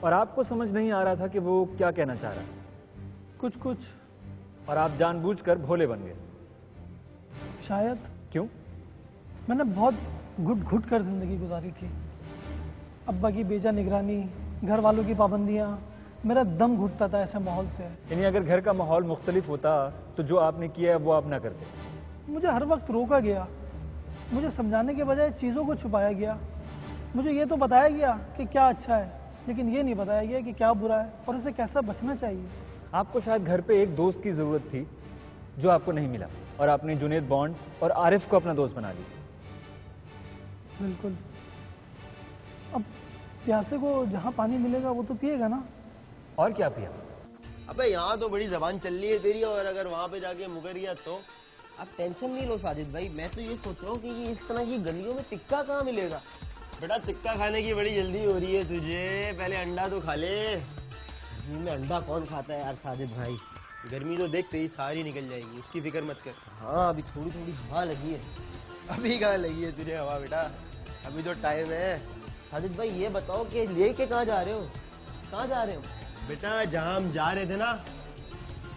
और आपको समझ नहीं आ रहा था कि वो क्या कहना चाह रहा है। कुछ कुछ और आप जानबूझकर भोले बन गए। शायद। क्यों? मैंने बहुत घुट घुट कर जिंदगी गुजारी थी। अब्बा की बेजा निगरानी, घर वालों की पाबंदियाँ, मेरा दम घुटता था ऐसे माहौल से। यानी अगर घर का माहौल मुख्तलिफ होता तो जो आपने किया है वो आप ना करते। मुझे हर वक्त रोका गया, मुझे समझाने के बजाय चीज़ों को छुपाया गया। मुझे ये तो बताया गया कि क्या अच्छा है, लेकिन ये नहीं बताया गया कि क्या बुरा है और इससे कैसा बचना चाहिए। आपको शायद घर पे एक दोस्त की ज़रूरत थी जो आपको नहीं मिला, और आपने जुनैद बॉन्ड और आरिफ को अपना दोस्त बना लिया। बिल्कुल। अब प्यासे को जहाँ पानी मिलेगा वो तो पिएगा ना। और क्या पिया? अबे यहाँ तो बड़ी जबान चल रही है तेरी, और अगर वहाँ पे जाके मुकर गया तो? आप टेंशन नहीं लो साजिद भाई, मैं तो ये सोच रहा हूँ कि इस तरह की गलियों में टिक्का कहाँ मिलेगा। बेटा टिक्का खाने की बड़ी जल्दी हो रही है तुझे, पहले अंडा तो खा ले। गर्मी में अंडा कौन खाता है यार साजिद भाई। गर्मी तो देख तेरी सारी निकल जाएगी, उसकी फिक्र मत कर। हाँ अभी थोड़ी थोड़ी हवा लगी है। अभी कहाँ लगी है तुझे हवा बेटा, अभी तो टाइम है। साजिद भाई ये बताओ कि लेके कहाँ जा रहे हो, कहाँ जा रहे हो? बेटा जहाँ हम जा रहे थे ना,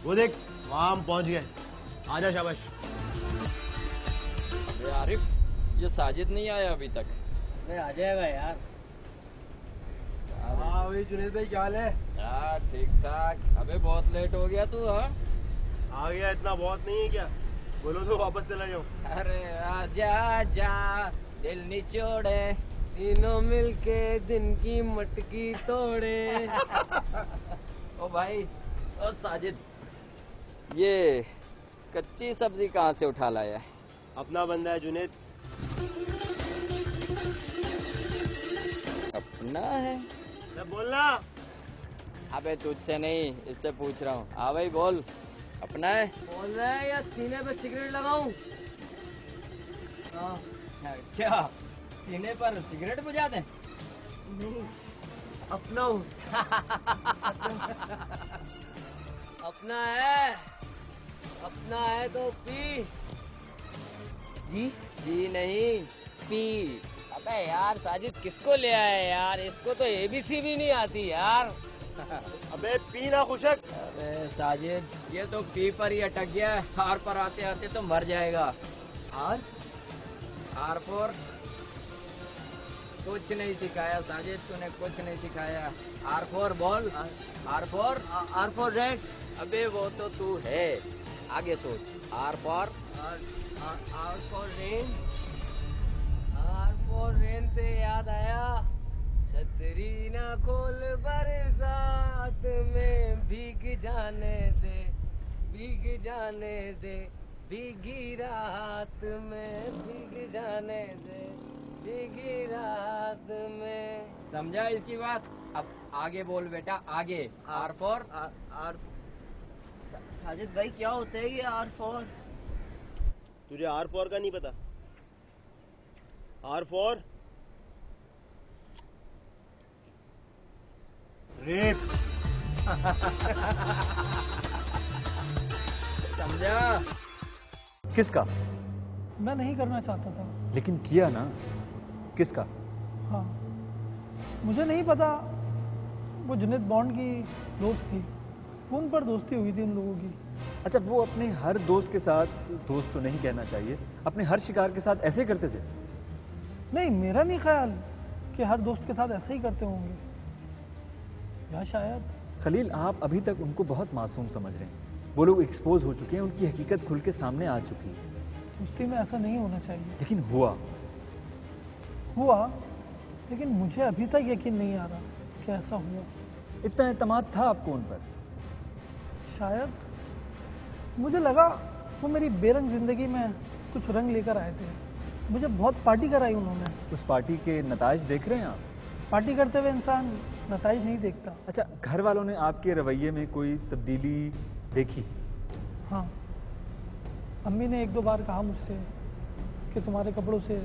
वो देख वहाँ हम पहुँच गए। आजा शाबाश। अबे आरिफ, ये साजिद नहीं आया अभी तक। अरे आ जाएगा यार। हाँ भाई जुनैद भाई क्या हाल है? यार ठीक ठाक। अबे बहुत लेट हो गया तू। हाँ आ गया, इतना बहुत नहीं है क्या? बोलो तो वापस चला जाऊँ। अरे आजा आजा दिल निचोड़े, तीनों मिलके दिन की मटकी तोड़े। ओ भाई, ओ साजिद, ये कच्ची सब्जी कहाँ से उठा लाया है? अपना बंदा है जुनैद। अपना है? मैं बोलना। अबे तुझसे नहीं, इससे पूछ रहा हूँ। हाँ भाई बोल, अपना है? बोल रहा है या सीने पे सिगरेट लगाऊं? क्या सीने पर सिगरेट बुझा दें? नहीं, अपना हूँ। अपना है, अपना है तो पी। जी जी नहीं, पी। अबे यार साजिद किसको ले आया यार, इसको तो एबीसी भी नहीं आती यार। अबे पी ना खुशक। अबे साजिद, ये तो पी पर ही अटक गया है, आर पर आते आते तो मर जाएगा। आर? R four? कुछ नहीं सिखाया साजिद, तूने कुछ नहीं सिखाया। आर फोर बोल। R four? R for red. अबे वो तो तू है, आगे सोच। R for? R for rain. R for rain से याद आया, छतरी ना खोल बरसात में, भीग जाने दे, भीग जाने दे, भीगी रात में, भीग जाने दे, भीगी रात में। समझा इसकी बात? अब आगे बोल बेटा, आगे। Are for? आर साजिद भाई क्या होता है ये आर फॉर? तुझे आर फॉर का नहीं पता? R for rape. समझा? किसका? मैं नहीं करना चाहता था। लेकिन किया ना। किसका? हाँ, मुझे नहीं पता। वो जुनैद बॉन्ड की दोस्त थी, फ़ोन पर दोस्ती हुई थी उन लोगों की। अच्छा, वो अपने हर दोस्त के साथ, दोस्त तो नहीं कहना चाहिए, अपने हर शिकार के साथ ऐसे करते थे? नहीं, मेरा नहीं ख्याल कि हर दोस्त के साथ ऐसा ही करते होंगे, या शायद। खलील, आप अभी तक उनको बहुत मासूम समझ रहे हैं। वो लोग एक्सपोज हो चुके हैं, उनकी हकीकत खुल के सामने आ चुकी है। दोस्ती में ऐसा नहीं होना चाहिए। लेकिन हुआ। लेकिन मुझे अभी तक यकीन नहीं आ रहा कि ऐसा हुआ। इतना एतमाद था आपको उन पर? शायद। मुझे लगा वो मेरी बेरंग जिंदगी में कुछ रंग लेकर आए थे। मुझे बहुत पार्टी कराई उन्होंने। उस पार्टी के नताज देख रहे हैं आप? पार्टी करते हुए इंसान नताइज नहीं देखता। अच्छा, घर वालों ने आपके रवैये में कोई तब्दीली देखी? हाँ, अम्मी ने एक दो बार कहा मुझसे कि तुम्हारे कपड़ों से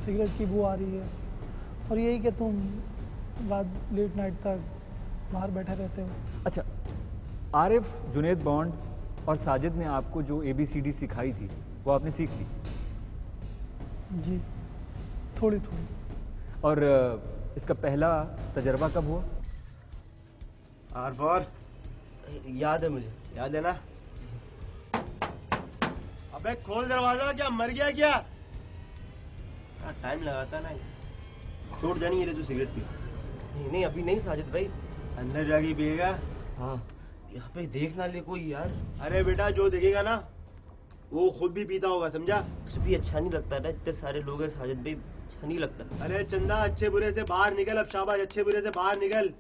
सिगरेट की बू आ रही है, और यही कि तुम रात लेट नाइट तक बाहर बैठे रहते हो। अच्छा, आरिफ, जुनैद बॉन्ड और साजिद ने आपको जो ABCD सिखाई थी वो आपने सीख ली? जी, थोड़ी थोड़ी। और इसका पहला तजर्बा कब हुआ? आर फॉर याद है मुझे। याद है ना? अबे खोल दरवाजा, क्या मर गया क्या? टाइम लगाता ना। छोड़ जानी है तू सिगरेट पी। नहीं नहीं अभी नहीं साजिद भाई। अंदर जाके पिएगा। हाँ यहाँ पे देख ना ले कोई यार। अरे बेटा जो देखेगा ना वो खुद भी पीता होगा, समझा? कुछ भी अच्छा नहीं लगता ना, इतने सारे लोग हैं साजिद भाई, अच्छा नहीं लगता। अरे चंदा अच्छे बुरे से बाहर निकल, अब शाबाश अच्छे बुरे से बाहर निकल।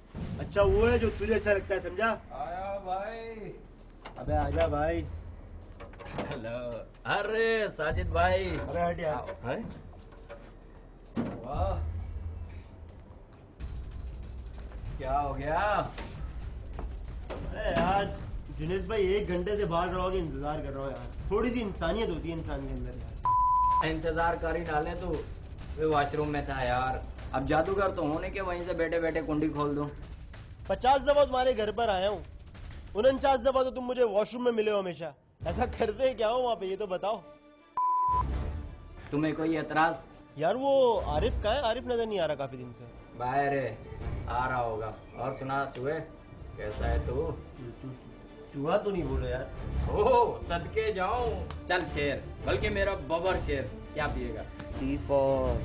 अच्छा वो है जो तुझे अच्छा लगता है, समझा? आया भाई। अबे आजा भाई। हेलो। अरे साजिद भाई। अरे हट यार। हैं? वाह, क्या हो गया? अरे यार जुनेद भाई 1 घंटे से बाहर रहोगे, इंतजार कर रहा हूँ यार। थोड़ी सी इंसानियत होती है इंसान के अंदर यार। इंतजार कर ही डाले तू। वे वॉशरूम में था यार। अब जादूगर तो होने के वहीं से बैठे बैठे कुंडी खोल दूं। 50 दफा तुम्हारे घर पर आया हूँ, 49 दफा तो तुम मुझे वॉशरूम में मिले हो हमेशा। ऐसा करते क्या हो वहाँ पे, ये तो बताओ। तुम्हें कोई एतराज? यार वो आरिफ कहाँ है? आरिफ नजर नहीं आ रहा काफी दिन से। बाहर है, आ रहा होगा। और सुना चूहे, कैसा है तू? चूहा तो नहीं बोलो यार। ओह सदके जाऊं। चल शेर, बल्कि मेरा बबर शेर। क्या पिएगा? T for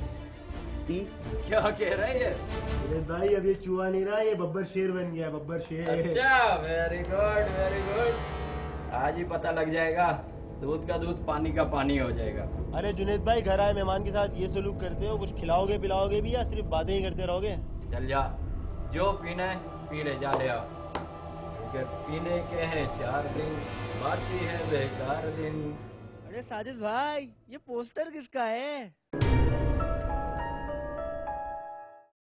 T. क्या कह रहे है? अरे भाई अब ये चूहा नहीं रहा, ये बब्बर शेर बन गया, बब्बर शेर। अच्छा, वेरी गुड वेरी गुड। आज ही पता लग जाएगा। दूध का दूध, पानी का पानी हो जाएगा। अरे जुनेद भाई घर आए मेहमान के साथ ये सलूक करते हो? कुछ खिलाओगे पिलाओगे भी या सिर्फ बातें ही करते रहोगे? चल जा, जो पीना है पी ले, जा ले आ। क्योंकि पीने के हैं 4 दिन, बाकी है बेकार दिन। अरे साजिद भाई ये पोस्टर किसका है?